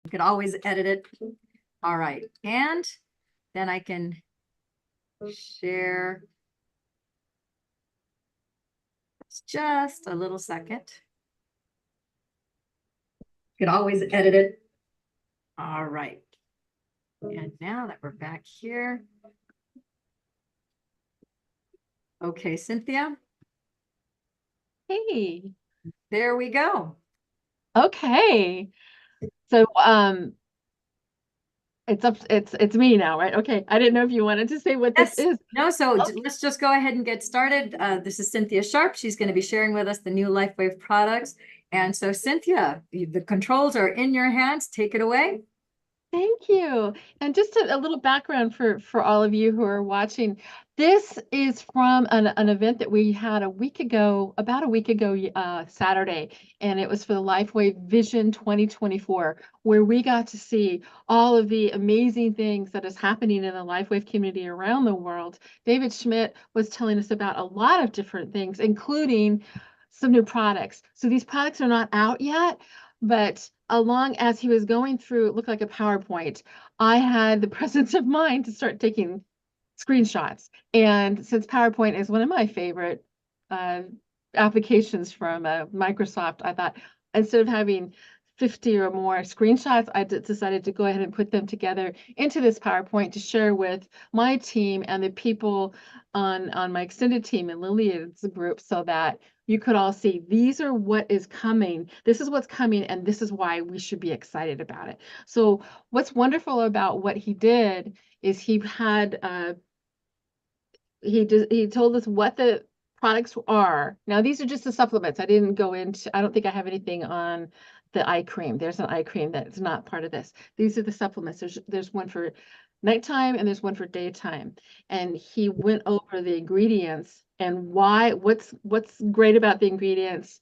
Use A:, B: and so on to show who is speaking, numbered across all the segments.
A: You could always edit it. All right. And then I can share. Just a little second. You could always edit it. All right. And now that we're back here. Okay, Cynthia.
B: Hey.
A: There we go.
B: Okay. So it's me now, right? Okay. I didn't know if you wanted to say what this
A: Yes.
B: is.
A: No, so
B: Oh,
A: let's just go ahead and get started. This is Cynthia Sharp. She's going to be sharing with us the new LifeWave products. And so Cynthia, the controls are in your hands. Take it away.
B: thank you. And just a little background for all of you who are watching. This is from an event that we had about a week ago, Saturday, and it was for the LifeWave Vision 2024, where we got to see all of the amazing things that is happening in the LifeWave community around the world. David Schmidt was telling us about a lot of different things, including some new products. So these products are not out yet, but along as he was going through, it looked like a PowerPoint, I had the presence of mind to start taking screenshots. And since PowerPoint is one of my favorite uh, applications from Microsoft, I thought instead of having 50 or more screenshots, I decided to go ahead and put them together into this PowerPoint to share with my team and the people on my extended team and Lillian's group, so that you could all see these are what is coming. This is what's coming, and this is why we should be excited about it. So what's wonderful about what he did is he had he told us what the products are. Now these are just the supplements. I don't think I have anything on the eye cream. There's an eye cream that's not part of this. These are the supplements. There's one for nighttime and there's one for daytime. And he went over the ingredients and what's great about the ingredients,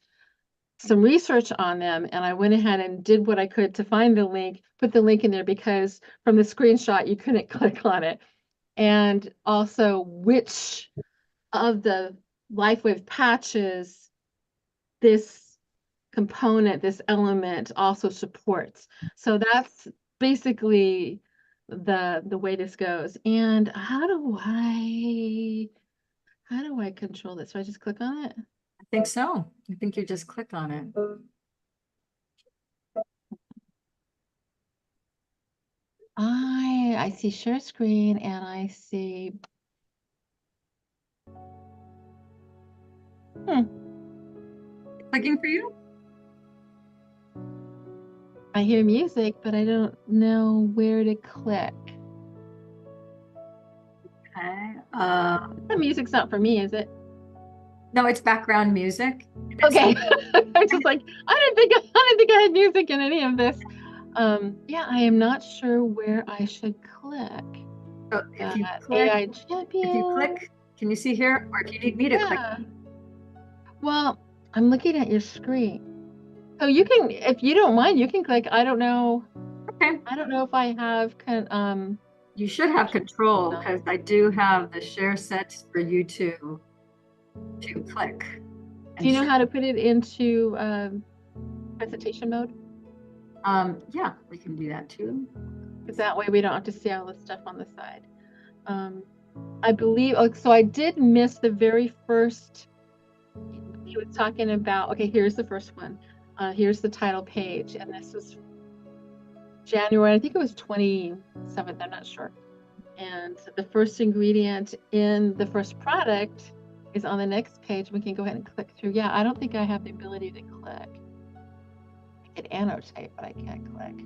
B: some research on them, and I went ahead and did what I could to find the link, put the link in there because from the screenshot you couldn't click on it. And also which of the LifeWave patches this component, this element also supports. So that's basically the way this goes. And how do I control this? So I just click on it?
A: I think so. I think you just click on it.
B: I see share screen and I see
A: Clicking for you?
B: I hear music, but I don't know where to click.
A: Okay.
B: The music's not for me, is it?
A: No, it's background music.
B: Okay. I'm just like, I didn't think I had music in any of this. Yeah, I am not sure where I should click.
A: So
B: AI
A: if you
B: champion.
A: click, can you see here? Or do you need me to click?
B: Yeah. Well, I'm looking at your screen. So you can, if you don't mind, you can click. I don't know.
A: Okay.
B: I don't know if I have
A: You should have control because I do have the share set for you to click.
B: Do you know how to put it into presentation mode?
A: Yeah, we can do that too.
B: Because that way we don't have to see all the stuff on the side. I believe, oh, so I did miss the very first, he was talking about, okay, here's the first one. Here's the title page, and this was January, I think it was 27th, I'm not sure. And the first ingredient in the first product is on the next page. We can go ahead and click through. Yeah, I don't think I have the ability to click. I can annotate, but I can't click.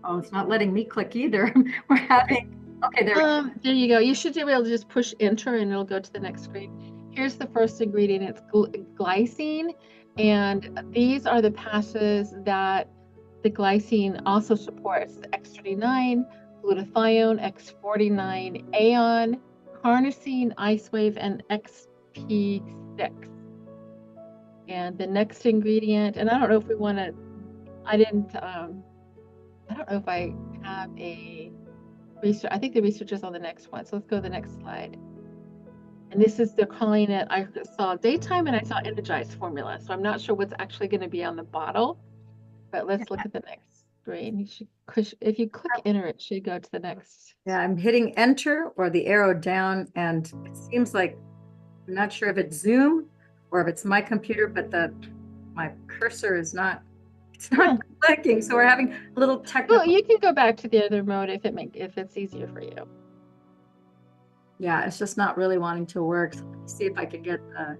A: Oh, it's not letting me click either. We're having, okay, there.
B: There you go. You should be able to just push enter and it'll go to the next screen. Here's the first ingredient. It's glycine. And these are the passes that the glycine also supports: the X39, glutathione, X49, AON, carnosine, IceWave, and XP6. And the next ingredient, and I don't know if we want to, I don't know if I have a research. I think the research is on the next one. So let's go to the next slide. And this is, they're calling it, I saw daytime and I saw energized formula. So I'm not sure what's actually going to be on the bottle, but let's look at the next. screen. You should if you click enter, it should go to the next.
A: Yeah, I'm hitting enter or the arrow down, and it seems like I'm not sure if it's Zoom or if it's my computer, but my cursor is not, it's not clicking. So we're having a little
B: Well,
A: technical.
B: you can go back to the other mode if it's easier for you.
A: Yeah, it's just not really wanting to work. So let me see if I can get the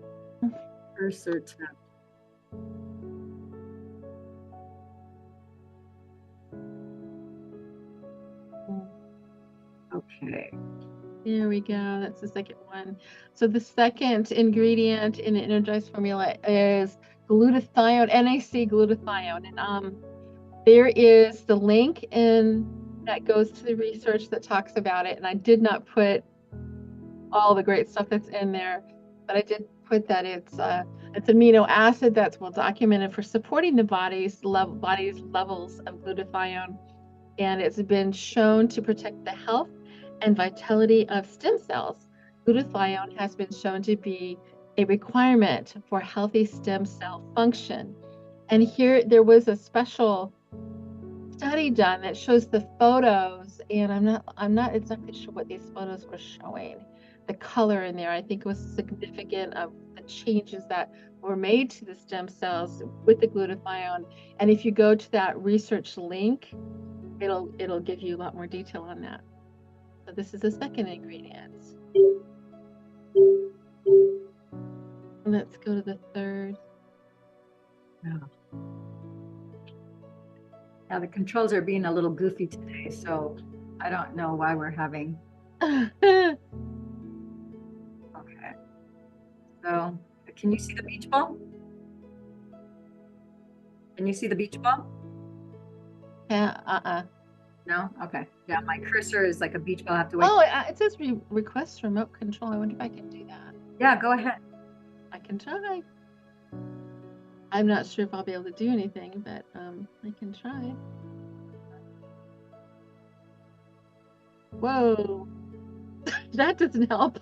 A: cursor to. Okay.
B: There we go. That's the second one. So the second ingredient in the energized formula is glutathione, NAC glutathione. And there is the link that goes to the research that talks about it. And I did not put all the great stuff that's in there, but I did put that it's amino acid that's well documented for supporting the body's levels of glutathione, and it's been shown to protect the health and vitality of stem cells. Glutathione has been shown to be a requirement for healthy stem cell function. And here there was a special study done that shows the photos, and I'm not exactly sure what these photos were showing. The color in there, I think, was significant of the changes that were made to the stem cells with the glutathione. And if you go to that research link, it'll give you a lot more detail on that. So this is the second ingredient. Let's go to the third.
A: Now the controls are being a little goofy today, so I don't know why we're having. Okay. So can you see the beach ball? Can you see the beach ball?
B: Yeah,
A: No? Okay. Yeah, my cursor is like a beach ball. I have to wait.
B: Oh, it says request remote control. I wonder if I can do that.
A: Yeah, go ahead.
B: I can try. I'm not sure if I'll be able to do anything, but I can try. Whoa, that doesn't help.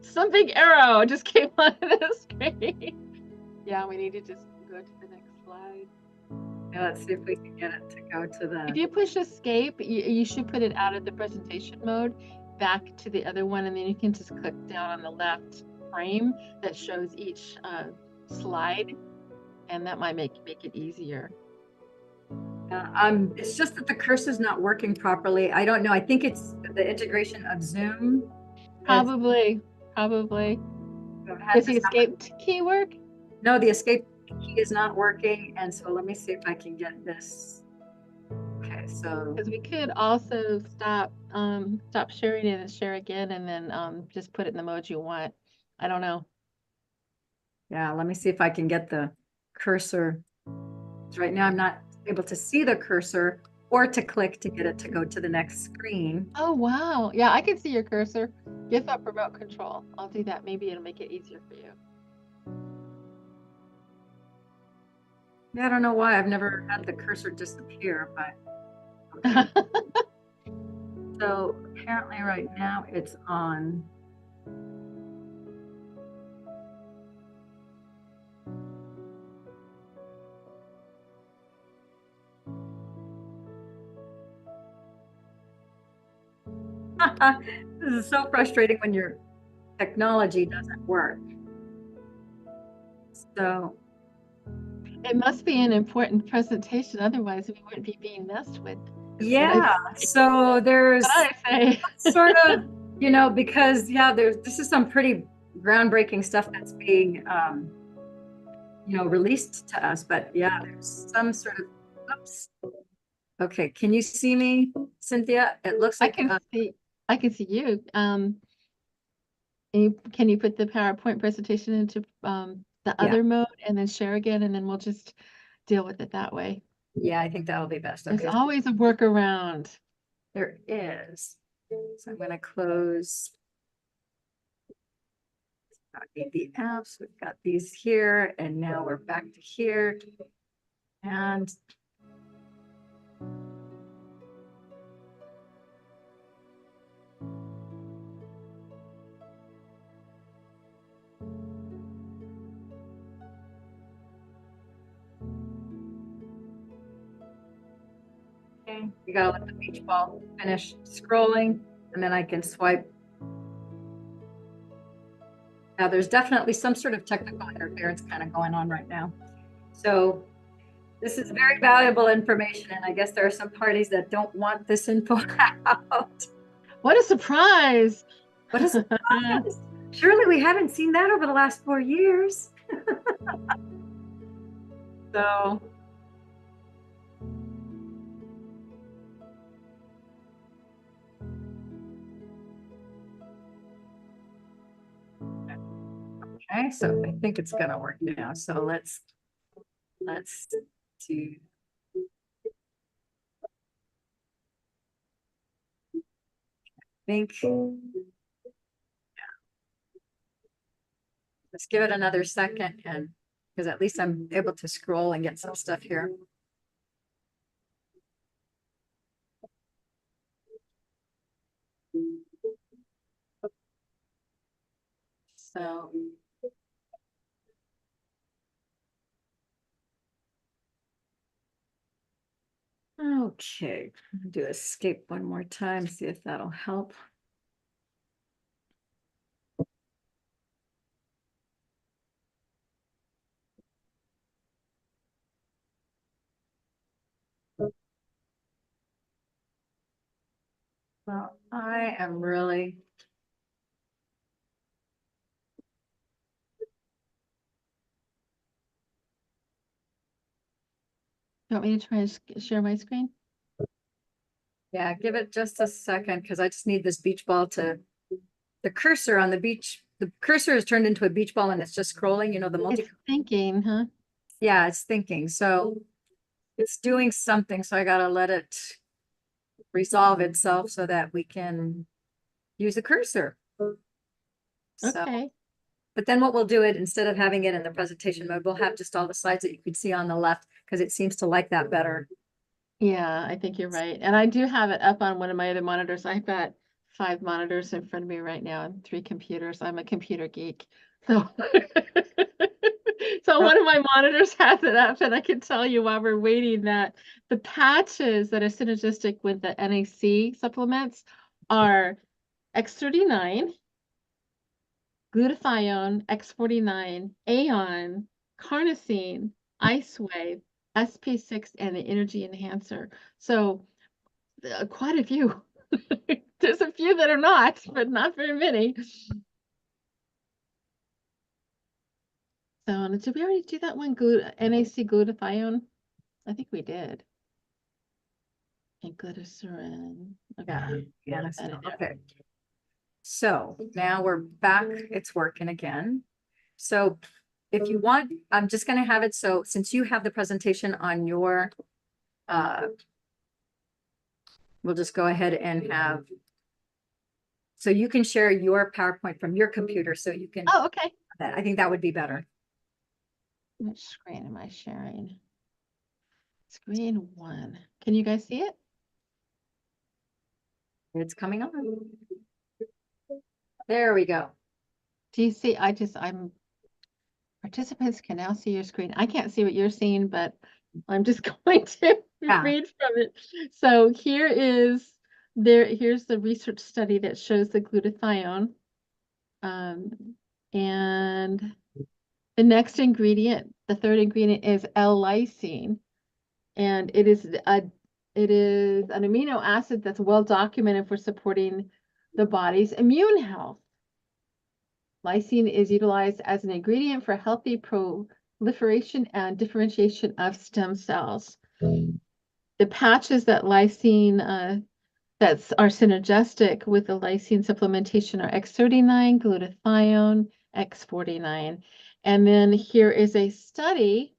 B: Some big arrow just came on the screen. Yeah, we need to just go to the next slide.
A: Yeah, let's see if we can get it to go to the.
B: If you push escape, you should put it out of the presentation mode back to the other one, and then you can just click down on the left frame that shows each slide, and that might make it easier.
A: It's just that the cursor's not working properly. I don't know. I think it's the integration of Zoom.
B: Probably. Does the escape key work?
A: No, the escape key is not working. And so let me see if I can get this. Okay, so.
B: Because we could also stop sharing it and share again, and then just put it in the mode you want. I don't know.
A: Yeah, let me see if I can get the cursor. Right now I'm not able to see the cursor or to click to get it to go to the next screen.
B: Oh, wow. Yeah, I can see your cursor. Give up remote control. I'll do that. Maybe it'll make it easier for you.
A: Yeah, I don't know why. I've never had the cursor disappear, but okay. So apparently right now it's on. This is so frustrating when your technology doesn't work. So
B: it must be an important presentation, otherwise we wouldn't be being messed with.
A: Yeah, so there's sort of, because this is some pretty groundbreaking stuff that's being released to us, but yeah, there's some sort of oops. Okay, can you see me, Cynthia? It looks like
B: I can see you. Can you put the PowerPoint presentation into the other mode and then share again, and then we'll just deal with it that way?
A: Yeah, I think that'll be best. Okay.
B: There's always a workaround.
A: There is. So I'm going to close. I need the apps. We've got these here, and now we're back to here. And scrolling. You gotta let the beach ball finish scrolling, and then I can swipe. Now there's definitely some sort of technical interference kind of going on right now. So this is very valuable information, and I guess there are some parties that don't want this info out.
B: What a surprise.
A: What a surprise. Surely we haven't seen that over the last 4 years. So okay, so I think it's gonna work now. So let's do. Think. Let's give it another second, and because at least I'm able to scroll and get some stuff here. So okay, do escape one more time, see if that'll help. Well, I am really.
B: You want me to try and share my screen?
A: Yeah, give it just a second because I just need this beach ball to, the cursor on the beach, the cursor is turned into a beach ball and it's just scrolling, you know, the multi.
B: It's thinking, huh?
A: Yeah, it's thinking. So it's doing something. So I gotta let it resolve itself so that we can use the cursor. So,
B: Okay.
A: but then what we'll do it, instead of having it in the presentation mode, we'll have just all the slides that you can see on the left because it seems to like that better.
B: Yeah, I think you're right. And I do have it up on one of my other monitors. I've got 5 monitors in front of me right now and 3 computers. I'm a computer geek. So, so one of my monitors has it up, and I can tell you while we're waiting that the patches that are synergistic with the NAC supplements are X39, glutathione, X49, Aeon, carnosine, Ice Wave, SP6, and the Energy Enhancer. So quite a few. There's a few that are not, but not very many. So did we already do that one? NAC glutathione? I think we did. And glycerin. Okay.
A: Yeah, okay. So now we're back. It's working again. So if you want, I'm just going to have it. So since you have the presentation on your, we'll just go ahead and have, so you can share your PowerPoint from your computer so you can.
B: Oh, okay.
A: I think that would be better.
B: Which screen am I sharing? Screen 1. Can you guys see it?
A: It's coming on. There we go.
B: Do you see? Participants can now see your screen. I can't see what you're seeing, but I'm just going to read from it. So here's the research study that shows the glutathione. And the next ingredient, the third ingredient, is L-lysine. And it is an amino acid that's well documented for supporting the body's immune health. Lysine is utilized as an ingredient for healthy proliferation and differentiation of stem cells. The patches that lysine are synergistic with the lysine supplementation are X39, glutathione, X49. And then here is a study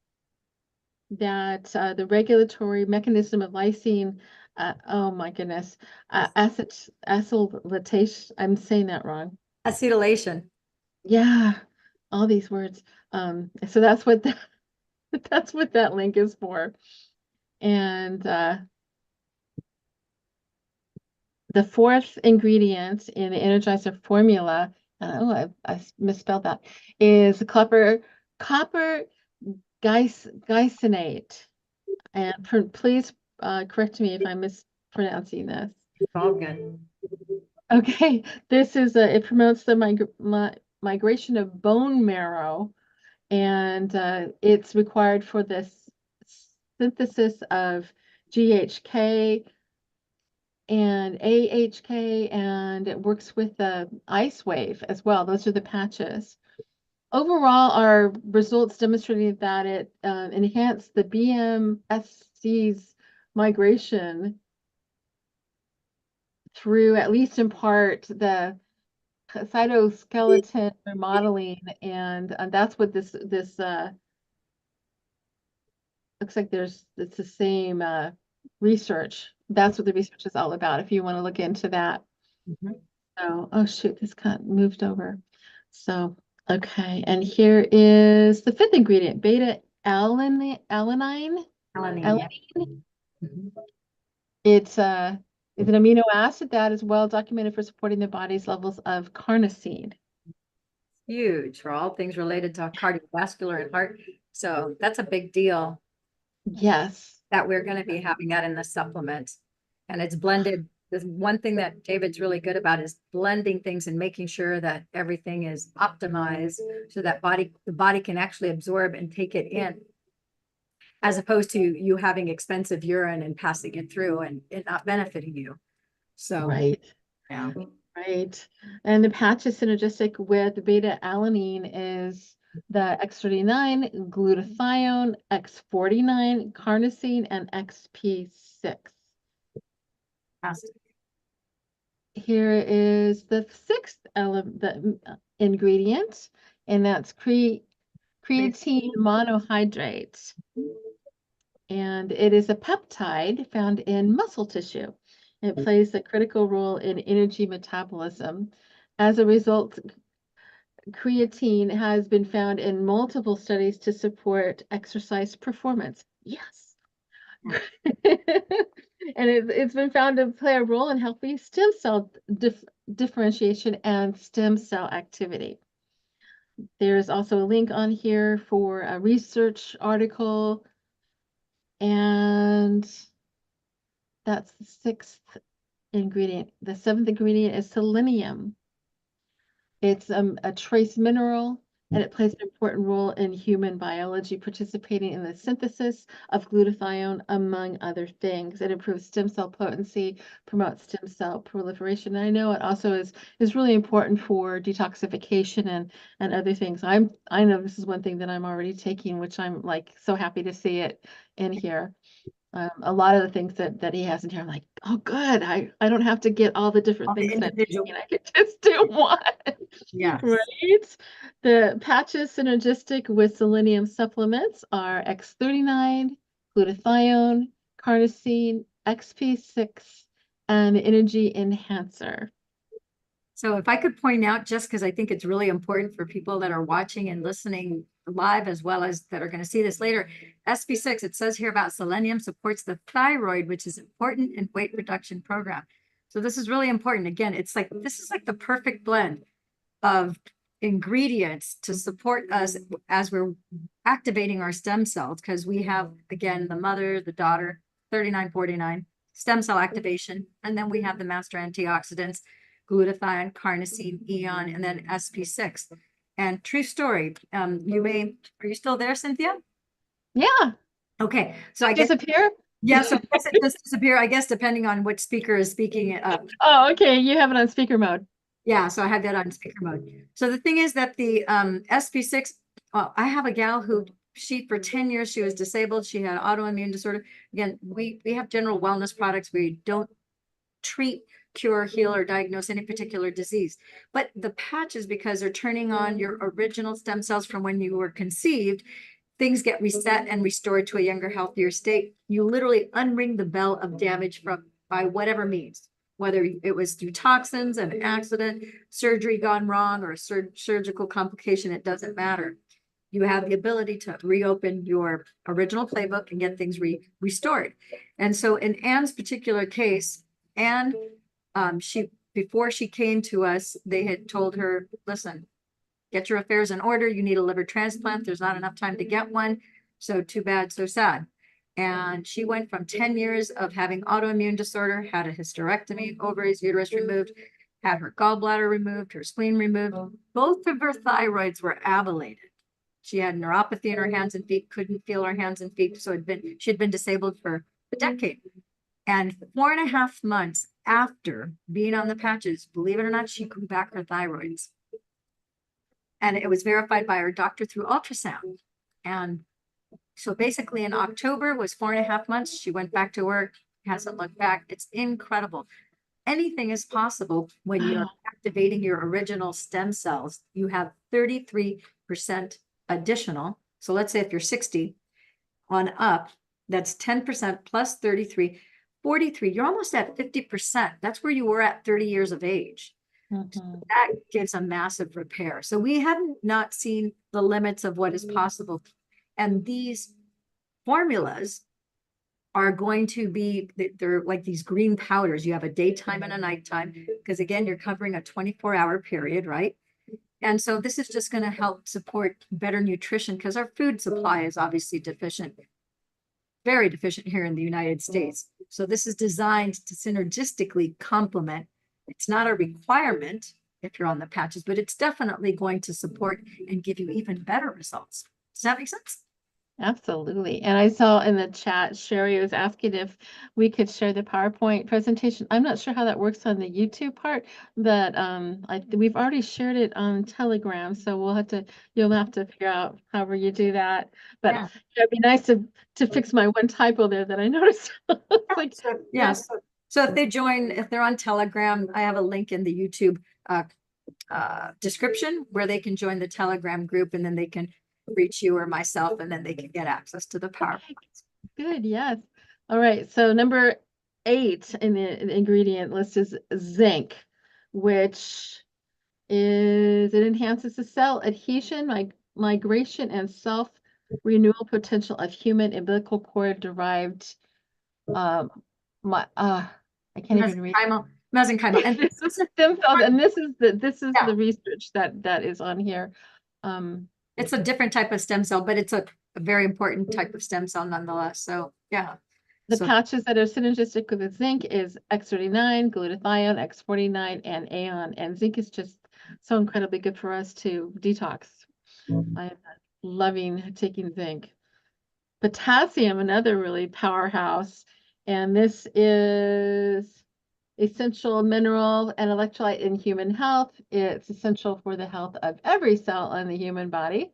B: that the regulatory mechanism of lysine, oh my goodness, acetylation, I'm saying that wrong.
A: Acetylation.
B: Yeah, all these words. So that's what that's what that link is for. And the fourth ingredient in the Energizer formula, I misspelled that, is copper glycinate. And please correct me if I'm mispronouncing this.
A: It's all good.
B: Okay, this is it promotes the migration of bone marrow, and it's required for this synthesis of GHK and AHK, and it works with the ice wave as well. Those are the patches. Overall, our results demonstrated that it enhanced the BMSC's migration through, at least in part, the cytoskeleton remodeling, and that's what this looks like. It's the same research. That's what the research is all about, if you want to look into that.
A: Mhm.
B: So, oh shoot, this got moved over. So, okay, and here is the fifth ingredient, beta alanine.
A: Alanine, yeah.
B: Alanine.
A: Mhm.
B: It's an amino acid that is well documented for supporting the body's levels of carnosine.
A: Huge for all things related to cardiovascular and heart. So that's a big deal
B: Yes.
A: that we're going to be having that in the supplement. And it's blended. The one thing that David's really good about is blending things and making sure that everything is optimized so that the body can actually absorb and take it in, as opposed to you having expensive urine and passing it through and it not benefiting you. So,
B: Right.
A: yeah.
B: Right. And the patch is synergistic with beta alanine is the X39, glutathione, X49, carnosine, and XP6.
A: Fantastic.
B: Here is the sixth ingredient, and that's creatine monohydrate. And it is a peptide found in muscle tissue. It plays a critical role in energy metabolism. As a result, creatine has been found in multiple studies to support exercise performance. Yes. And it's been found to play a role in healthy stem cell differentiation and stem cell activity. There's also a link on here for a research article, and that's the sixth ingredient. The seventh ingredient is selenium. It's a trace mineral, and it plays an important role in human biology, participating in the synthesis of glutathione, among other things. It improves stem cell potency, promotes stem cell proliferation. And I know it also is really important for detoxification and other things. I know this is one thing that I'm already taking, which I'm like so happy to see it in here. A lot of the things that he has in here, I'm like, oh, good. I don't have to get all the different
A: All the
B: things that I'm
A: individual.
B: taking. I could just do one.
A: Yes.
B: Right? The patches synergistic with selenium supplements are X39, glutathione, carnosine, XP6, and energy enhancer.
A: So if I could point out, just because I think it's really important for people that are watching and listening live, as well as that are going to see this later, SP6, it says here about selenium supports the thyroid, which is important in weight reduction program. So this is really important. Again, this is like the perfect blend of ingredients to support us as we're activating our stem cells, because we have, again, the mother, the daughter, 3949, stem cell activation, and then we have the master antioxidants, glutathione, carnosine, eon, and then SP6. And true story, are you still there, Cynthia?
B: Yeah.
A: Okay, so I guess,
B: Disappear?
A: yeah, so I guess it just disappear, I guess, depending on which speaker is speaking.
B: Oh, okay. You have it on speaker mode.
A: Yeah, so I have that on speaker mode. So the thing is that the SP6, I have a gal who, for 10 years, she was disabled. She had autoimmune disorder. Again, we have general wellness products. We don't treat, cure, heal, or diagnose any particular disease. But the patches, because they're turning on your original stem cells from when you were conceived, things get reset and restored to a younger, healthier state. You literally unring the bell of damage by whatever means, whether it was through toxins, an accident, surgery gone wrong, or a surgical complication, it doesn't matter. You have the ability to reopen your original playbook and get things restored. And so in Anne's particular case, Anne, before she came to us, they had told her, listen, get your affairs in order. You need a liver transplant. There's not enough time to get one. So too bad, so sad. And she went from 10 years of having autoimmune disorder, had a hysterectomy, ovaries, uterus removed, had her gallbladder removed, her spleen removed. Both of her thyroids were ablated. She had neuropathy in her hands and feet, couldn't feel her hands and feet. So she'd been disabled for a decade. And 4.5 months after being on the patches, believe it or not, she grew back her thyroids. And it was verified by her doctor through ultrasound. And so basically in October was 4.5 months. She went back to work, hasn't looked back. It's incredible. Anything is possible when you're activating your original stem cells. You have 33% additional. So let's say if you're 60 on up, that's 10% plus 33, 43. You're almost at 50%. That's where you were at 30 years of age.
B: Mhm.
A: That gives a massive repair. So we haven't not seen the limits of what is possible. And these formulas are going to be, they're like these green powders. You have a daytime and a nighttime, because again, you're covering a 24-hour period, right? And so this is just going to help support better nutrition, because our food supply is obviously deficient, very deficient here in the United States. So this is designed to synergistically complement. It's not a requirement if you're on the patches, but it's definitely going to support and give you even better results. Does that make sense?
B: Absolutely. And I saw in the chat, Sherry was asking if we could share the PowerPoint presentation. I'm not sure how that works on the YouTube part, but we've already shared it on Telegram, so you'll have to figure out however you do that. But
A: Yeah.
B: it'd be nice to fix my one typo there that I noticed. It's like,
A: So, yeah. So if they're on Telegram, I have a link in the YouTube description where they can join the Telegram group, and then they can reach you or myself, and then they can get access to the PowerPoint.
B: good, yes. All right, so number 8 in the ingredient list is zinc, which it enhances the cell adhesion, migration, and self-renewal potential of human umbilical cord derived um I can't even read
A: Mesenchymal. And this is
B: stem cells, and this is
A: yeah,
B: the research that is on here.
A: it's a different type of stem cell, but it's a very important type of stem cell nonetheless. So yeah.
B: The
A: So
B: patches that are synergistic with the zinc is X39, glutathione, X49, and AON. And zinc is just so incredibly good for us to detox. I'm loving taking zinc. Potassium, another really powerhouse. And this is essential mineral and electrolyte in human health. It's essential for the health of every cell in the human body,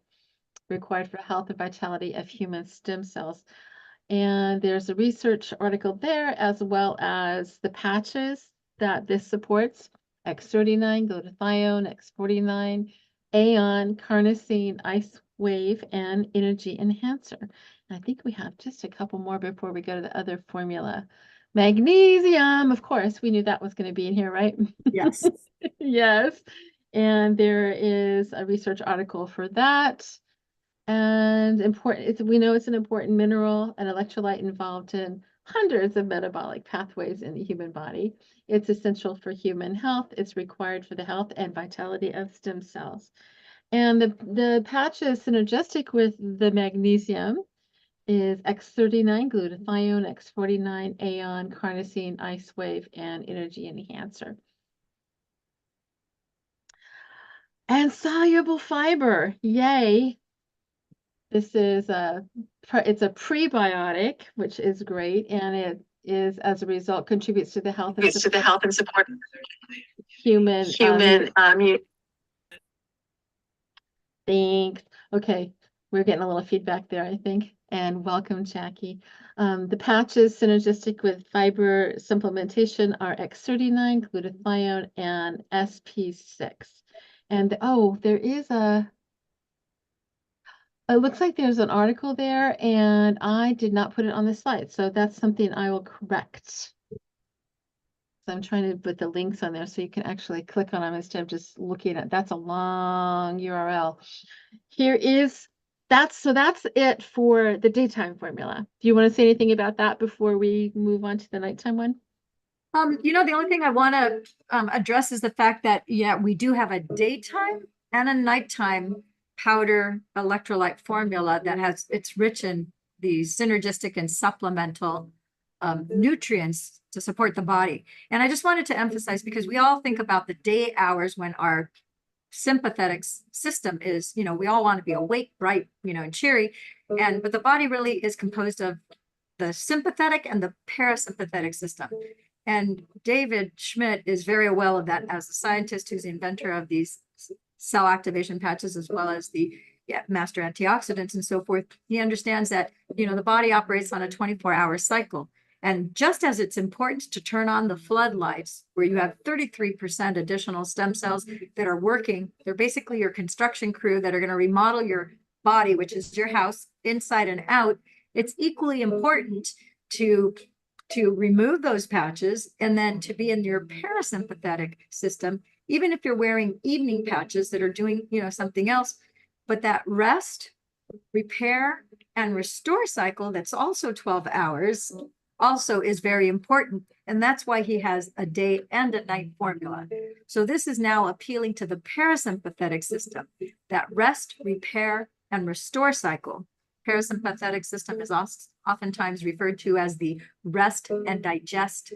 B: required for health and vitality of human stem cells. And there's a research article there, as well as the patches that this supports: X39, glutathione, X49, AON, carnosine, ice wave, and energy enhancer. And I think we have just a couple more before we go to the other formula. Magnesium, of course, we knew that was going to be in here, right?
A: yes.
B: Yes. And there is a research article for that. And we know it's an important mineral and electrolyte involved in hundreds of metabolic pathways in the human body. It's essential for human health. It's required for the health and vitality of stem cells. And the patch is synergistic with the magnesium is X39, glutathione, X49, AON, carnosine, ice wave, and energy enhancer. And soluble fiber, yay. This is it's a prebiotic, which is great, and it is, as a result, contributes to the health and support human thanks. Okay, we're getting a little feedback there, I think. And welcome, Jackie. The patches synergistic with fiber supplementation are X39, glutathione, and SP6. And there is it looks like there's an article there, and I did not put it on the slide, so that's something I will correct. So I'm trying to put the links on there so you can actually click on them instead of just looking at. That's a long URL. That's it for the daytime formula. Do you want to say anything about that before we move on to the nighttime one?
A: The only thing I want to address is the fact that, yeah, we do have a daytime and a nighttime powder electrolyte formula that it's rich in the synergistic and supplemental nutrients to support the body. And I just wanted to emphasize, because we all think about the day hours when our sympathetic system is, we all want to be awake, bright, and cheery. But the body really is composed of the sympathetic and the parasympathetic system. And David Schmidt is very well of that as a scientist who's the inventor of these cell activation patches, as well as the master antioxidants and so forth. He understands that, the body operates on a 24-hour cycle. And just as it's important to turn on the floodlights, where you have 33% additional stem cells that are working, they're basically your construction crew that are going to remodel your body, which is your house, inside and out. It's equally important to remove those patches and then to be in your parasympathetic system, even if you're wearing evening patches that are doing, something else. But that rest, repair, and restore cycle, that's also 12 hours, also is very important. And that's why he has a day and a night formula. So this is now appealing to the parasympathetic system, that rest, repair, and restore cycle. Parasympathetic system is oftentimes referred to as the rest and digest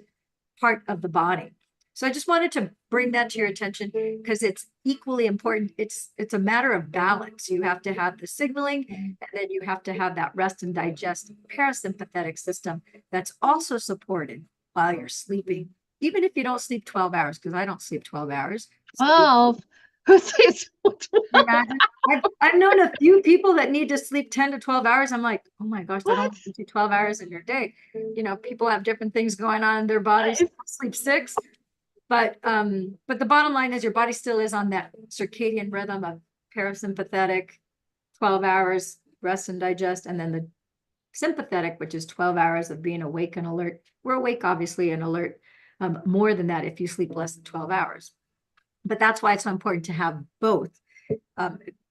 A: part of the body. So I just wanted to bring that to your attention because it's equally important. It's a matter of balance. You have to have the signaling, and then you have to have that rest and digest parasympathetic system that's also supported while you're sleeping, even if you don't sleep 12 hours, because I don't sleep 12 hours.
B: 12. Who sleeps 12?
A: I've known a few people that need to sleep 10 to 12 hours. I'm like, oh my gosh, I
B: What?
A: don't want to do 12 hours in your day. People have different things going on in their bodies. Sleep 6. But the bottom line is your body still is on that circadian rhythm of parasympathetic, 12 hours, rest and digest, and then the sympathetic, which is 12 hours of being awake and alert. We're awake, obviously, and alert more than that if you sleep less than 12 hours. But that's why it's so important to have both.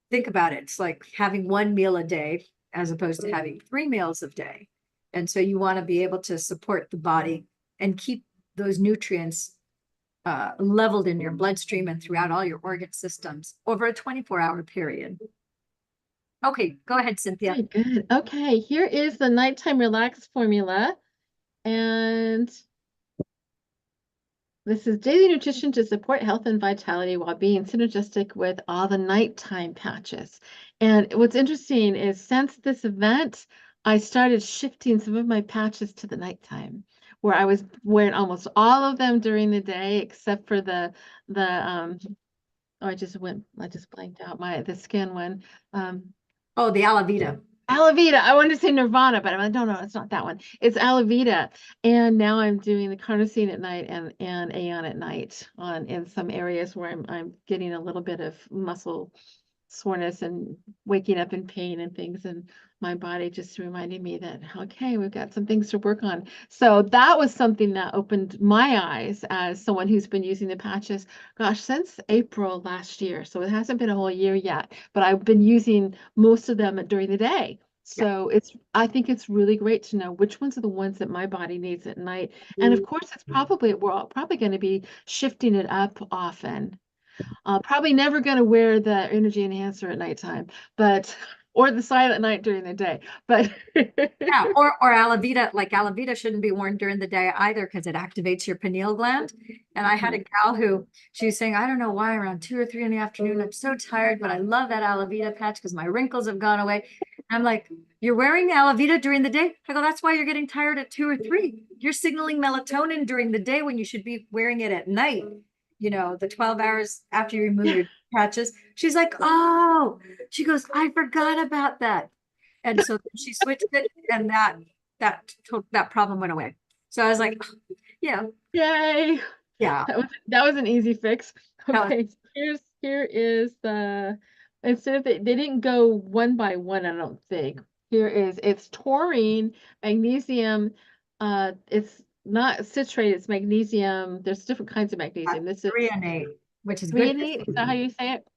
A: Think about it. It's like having one meal a day as opposed to having 3 meals a day. And so you want to be able to support the body and keep those nutrients leveled in your bloodstream and throughout all your organ systems over a 24-hour period. Okay, go ahead, Cynthia.
B: Very good. Okay, here is the nighttime relax formula. And this is daily nutrition to support health and vitality while being synergistic with all the nighttime patches. And what's interesting is since this event, I started shifting some of my patches to the nighttime, where I was wearing almost all of them during the day, except for I just blanked out the skin one.
A: Oh, the Alavita.
B: Alavita. I wanted to say Nirvana, but I'm like, no, it's not that one. It's Alavita. And now I'm doing the carnosine at night and Aeon at night in some areas where I'm getting a little bit of muscle soreness and waking up in pain and things, and my body just reminded me that, okay, we've got some things to work on. So that was something that opened my eyes as someone who's been using the patches, gosh, since April last year. So it hasn't been a whole year yet, but I've been using most of them during the day. So I think it's really great to know which ones are the ones that my body needs at night. And of course, we're probably going to be shifting it up often. Probably never going to wear the energy enhancer at nighttime, or the silent night during the day. But
A: yeah, or Alavita, like Alavita shouldn't be worn during the day either because it activates your pineal gland. And I had a gal who she was saying, I don't know why around 2 or 3 in the afternoon, I'm so tired, but I love that Alavita patch because my wrinkles have gone away. And I'm like, you're wearing Alavita during the day? I go, that's why you're getting tired at 2 or 3. You're signaling melatonin during the day when you should be wearing it at night. The 12 hours after you remove your patches. She's like, oh, she goes, I forgot about that. And so she switched it and that problem went away. So I was like, yeah.
B: Yay.
A: Yeah.
B: That was an easy fix. Okay. Here is instead of they didn't go one by one, I don't think. It's taurine, magnesium, it's not citrate, it's magnesium. There's different kinds of magnesium. This is
A: threonate, which is good.
B: threonate. Is that how you say it?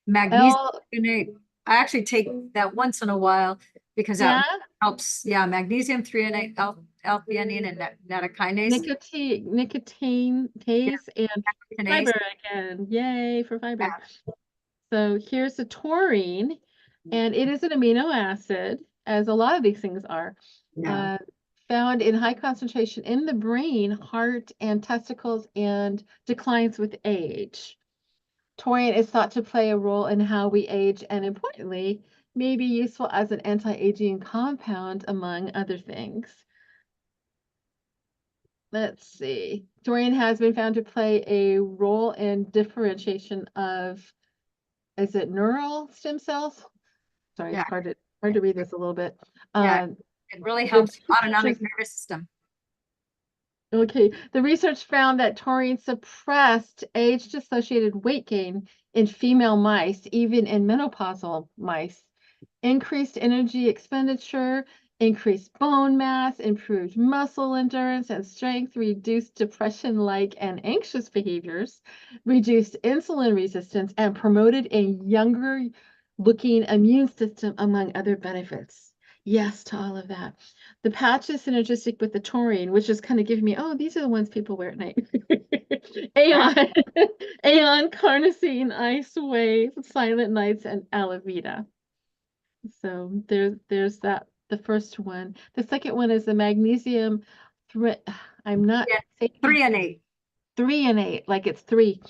A: Magnesium threonate. I actually take that once in a while because that helps. Yeah, magnesium threonate, L-theanine, and nattokinase.
B: Nicotine and fiber again. Yay for fiber. So here's the taurine, and it is an amino acid. as a lot of these things are.
A: Yeah.
B: Found in high concentration in the brain, heart, and testicles, and declines with age. Taurine is thought to play a role in how we age, and importantly, may be useful as an anti-aging compound, among other things. Let's see. Taurine has been found to play a role in differentiation of, is it neural stem cells? Sorry,
A: Yeah.
B: it's hard to read this a little bit.
A: Yeah. It really
B: The
A: helps autonomic
B: just
A: nervous system.
B: Okay, the research found that taurine suppressed age-associated weight gain in female mice, even in menopausal mice, increased energy expenditure, increased bone mass, improved muscle endurance and strength, reduced depression-like and anxious behaviors, reduced insulin resistance, and promoted a younger-looking immune system, among other benefits. Yes to all of that. The patch is synergistic with the taurine, which is kind of giving me, oh, these are the ones people wear at night. Aeon, Aeon, carnosine, ice wave, silent nights, and alavita. So there's that, the first one. The second one is the magnesium. I'm not
A: Yeah.
B: saying
A: 3 and 8.
B: 3 and 8, like it's 3.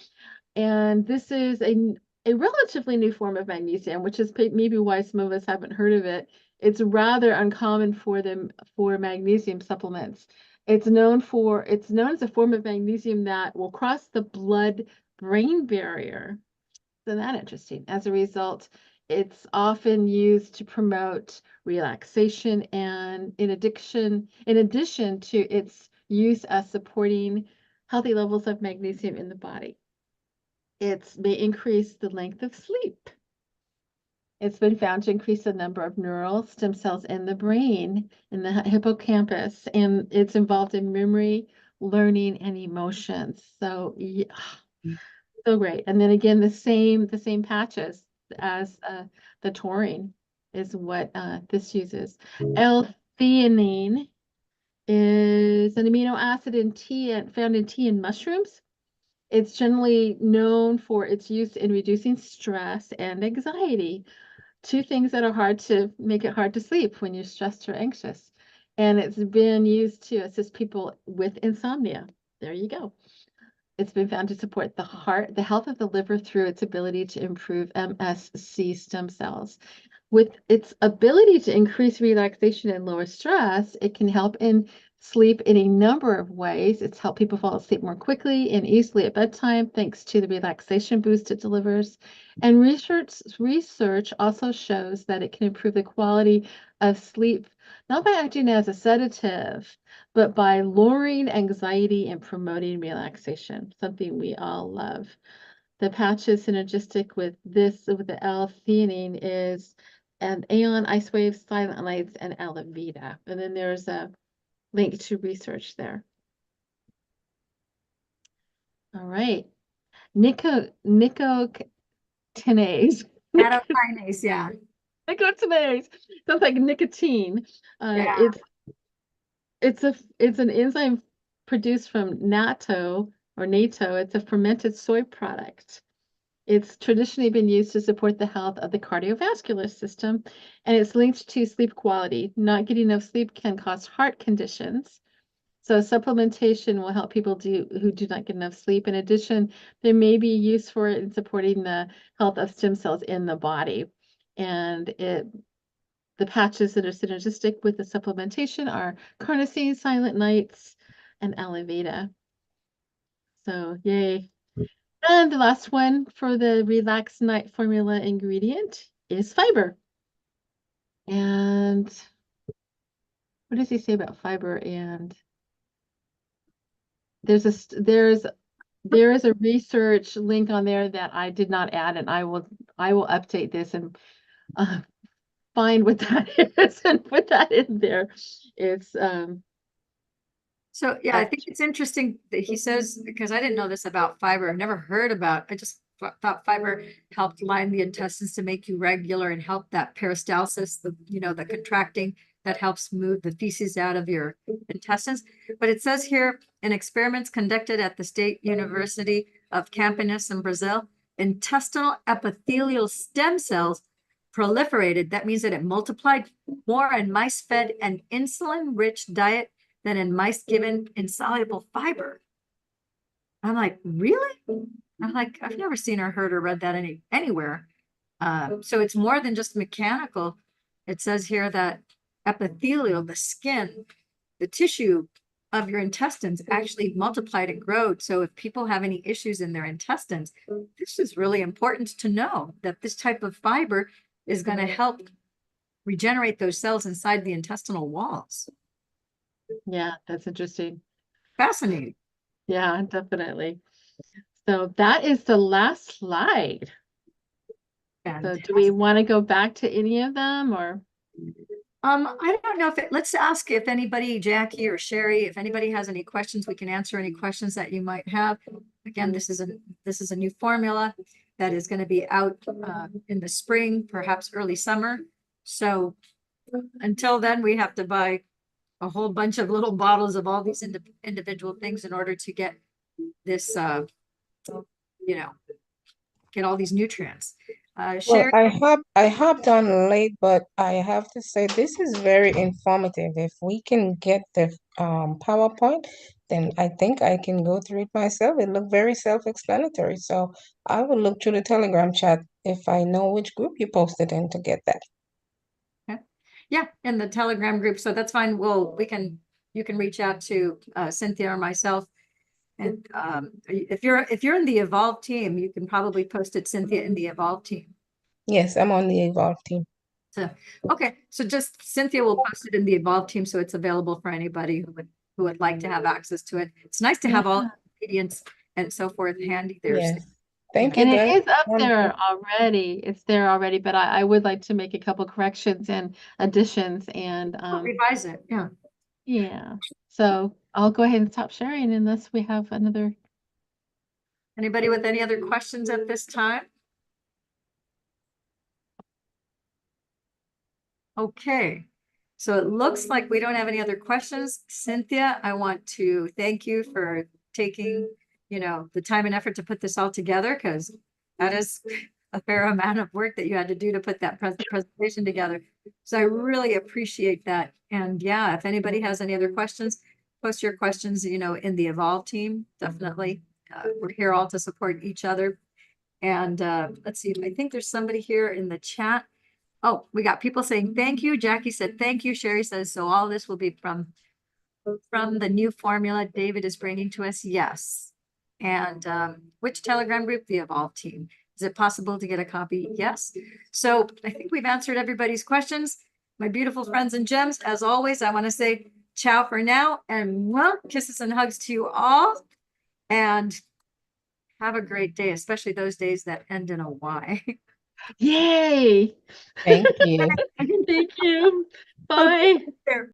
B: And this is a relatively new form of magnesium, which is maybe why some of us haven't heard of it. It's rather uncommon for magnesium supplements. It's known as a form of magnesium that will cross the blood-brain barrier. Isn't that interesting? As a result, it's often used to promote relaxation and in addition to its use as supporting healthy levels of magnesium in the body. It may increase the length of sleep. It's been found to increase the number of neural stem cells in the brain, in the hippocampus, and it's involved in memory, learning, and emotions. So, yeah, so great. And then again, the same patches as the taurine is what this uses. L-theanine is an amino acid in tea and found in tea and mushrooms. It's generally known for its use in reducing stress and anxiety, two things that are hard to make it hard to sleep when you're stressed or anxious. And it's been used to assist people with insomnia. There you go. It's been found to support the heart, the health of the liver through its ability to improve MSC stem cells. With its ability to increase relaxation and lower stress, it can help in sleep in a number of ways. It's helped people fall asleep more quickly and easily at bedtime, thanks to the relaxation boost it delivers. And research also shows that it can improve the quality of sleep, not by acting as a sedative, but by lowering anxiety and promoting relaxation, something we all love. The patch is synergistic with the L-theanine is and Aeon, Ice Wave, Silent Lights, and Alavita. And then there's a link to research there. All right. Nicotinase.
A: Nattokinase, yeah.
B: Nicotinase. Sounds like nicotine.
A: Yeah.
B: It's an enzyme produced from natto or natto. It's a fermented soy product. It's traditionally been used to support the health of the cardiovascular system, and it's linked to sleep quality. Not getting enough sleep can cause heart conditions. So supplementation will help people who do not get enough sleep. In addition, there may be use for it in supporting the health of stem cells in the body. And the patches that are synergistic with the supplementation are carnosine, silent nights, and Alavita. So yay. And the last one for the Relax Night formula ingredient is fiber. And what does he say about fiber? And there is a research link on there that I did not add, and I will update this and find what that is and put that in there. It's
A: So yeah, I think it's interesting that he says, because I didn't know this about fiber. I've never heard about, I just thought fiber helped line the intestines to make you regular and help that peristalsis, the contracting that helps move the feces out of your intestines. But it says here in experiments conducted at the State University of Campinas in Brazil, intestinal epithelial stem cells proliferated, that means that it multiplied more in mice fed an insulin-rich diet than in mice given insoluble fiber. I'm like, really? I'm like, I've never seen or heard or read that anywhere. So it's more than just mechanical. It says here that epithelial, the skin, the tissue of your intestines actually multiplied and growed. So if people have any issues in their intestines, this is really important to know that this type of fiber is going to help regenerate those cells inside the intestinal walls.
B: Yeah, that's interesting.
A: Fascinating.
B: Yeah, definitely. So that is the last slide. So do we want to go back to any of them or?
A: I don't know let's ask if anybody, Jackie or Sherry, if anybody has any questions, we can answer any questions that you might have. Again, this is a new formula that is going to be out in the spring, perhaps early summer. So until then, we have to buy a whole bunch of little bottles of all these individual things in order to get this, get all these nutrients.
C: Well,
A: Sherry?
C: I hopped on late, but I have to say this is very informative. If we can get the PowerPoint, then I think I can go through it myself. It looked very self-explanatory. So I will look through the Telegram chat if I know which group you posted in to get that.
A: Yeah, in the Telegram group. So that's fine. You can reach out to Cynthia or myself. And if you're in the Evolve team, you can probably post it, Cynthia, in the Evolve team.
C: Yes, I'm on the Evolve team.
A: So okay, so just Cynthia will post it in the Evolve team, so it's available for anybody who would like to have access to it. It's nice to have all ingredients and so forth handy there.
C: Yes. Thank you,
B: And
C: guys.
B: it is up there already. It's there already, but I would like to make a couple corrections and additions and
A: revise it. Yeah.
B: Yeah. So I'll go ahead and stop sharing unless we have another.
A: Anybody with any other questions at this time? Okay. So it looks like we don't have any other questions. Cynthia, I want to thank you for taking, the time and effort to put this all together, because that is a fair amount of work that you had to do to put that presentation together. So I really appreciate that. And yeah, if anybody has any other questions, post your questions, in the Evolve team, definitely. We're here all to support each other. And let's see, I think there's somebody here in the chat. Oh, we got people saying thank you. Jackie said thank you. Sherry says, so all this will be from the new formula David is bringing to us. Yes. And which Telegram group? The Evolve team. Is it possible to get a copy? Yes. So I think we've answered everybody's questions. My beautiful friends and gems, as always, I want to say ciao for now, and kisses and hugs to you all. And have a great day, especially those days that end in a Y.
B: Yay!
C: Thank you.
B: Thank you. Bye.
A: Okay.